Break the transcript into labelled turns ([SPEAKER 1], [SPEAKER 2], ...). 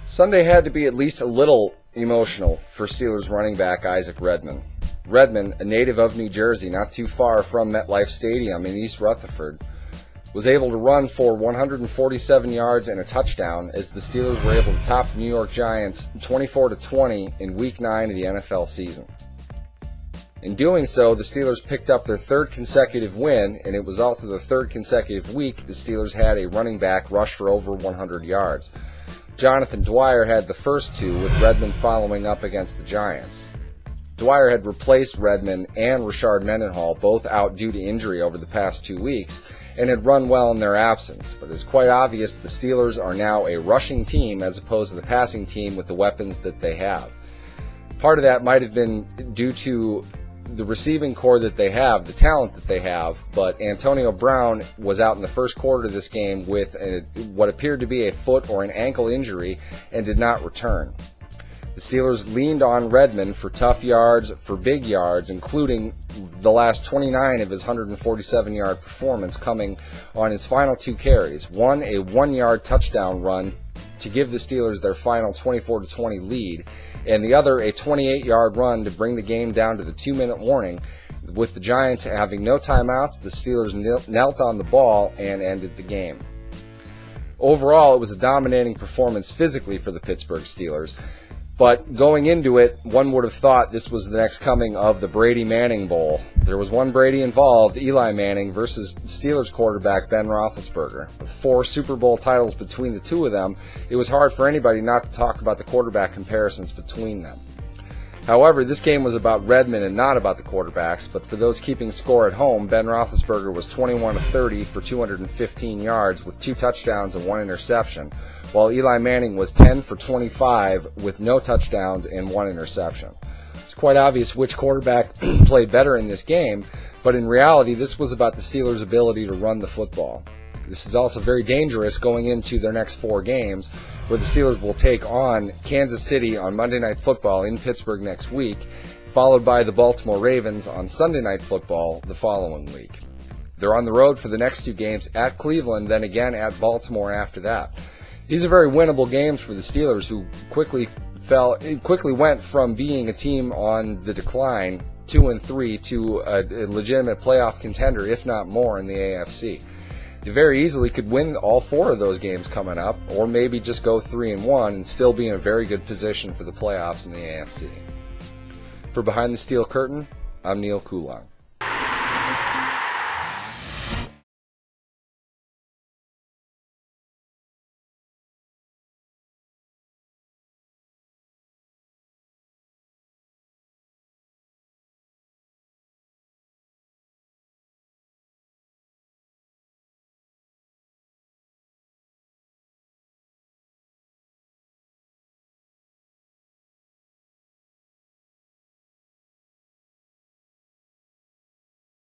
[SPEAKER 1] Sunday had to be at least a little emotional for Steelers running back Isaac Redman. Redman, a native of New Jersey, not too far from MetLife Stadium in East Rutherford, was able to run for 147 yards and a touchdown as the Steelers were able to top the New York Giants 24-20 in Week 9 of the NFL season. In doing so, the Steelers picked up their third consecutive win, and it was also the third consecutive week the Steelers had a running back rush for over 100 yards. Jonathan Dwyer had the first two, with Redman following up against the Giants. Dwyer had replaced Redman and Rashard Mendenhall, both out due to injury over the past 2 weeks, and had run well in their absence. But it's quite obvious the Steelers are now a rushing team as opposed to the passing team with the weapons that they have. Part of that might have been due to the receiving core that they have, the talent that they have, but Antonio Brown was out in the first quarter of this game with what appeared to be a foot or an ankle injury and did not return. The Steelers leaned on Redman for tough yards, for big yards, including the last 29 of his 147-yard performance coming on his final 2 carries. One, a 1-yard touchdown run to give the Steelers their final 24-20 lead, and the other a 28-yard run to bring the game down to the 2-minute warning. With the Giants having no timeouts, the Steelers knelt on the ball and ended the game. Overall, it was a dominating performance physically for the Pittsburgh Steelers. But going into it, one would have thought this was the next coming of the Brady-Manning Bowl. There was one Brady involved, Eli Manning, versus Steelers quarterback Ben Roethlisberger. With 4 Super Bowl titles between the two of them, it was hard for anybody not to talk about the quarterback comparisons between them. However, this game was about Redman and not about the quarterbacks, but for those keeping score at home, Ben Roethlisberger was 21-30 for 215 yards with 2 touchdowns and 1 interception, while Eli Manning was 10 for 25 with no touchdowns and 1 interception. It's quite obvious which quarterback played better in this game, but in reality, this was about the Steelers' ability to run the football. This is also very dangerous going into their next 4 games, where the Steelers will take on Kansas City on Monday Night Football in Pittsburgh next week, followed by the Baltimore Ravens on Sunday Night Football the following week. They're on the road for the next 2 games at Cleveland, then again at Baltimore after that. These are very winnable games for the Steelers, who quickly went from being a team on the decline, 2-3, to a legitimate playoff contender, if not more, in the AFC. They very easily could win all 4 of those games coming up, or maybe just go 3-1 and still be in a very good position for the playoffs in the AFC. For Behind the Steel Curtain, I'm Neal Coolong.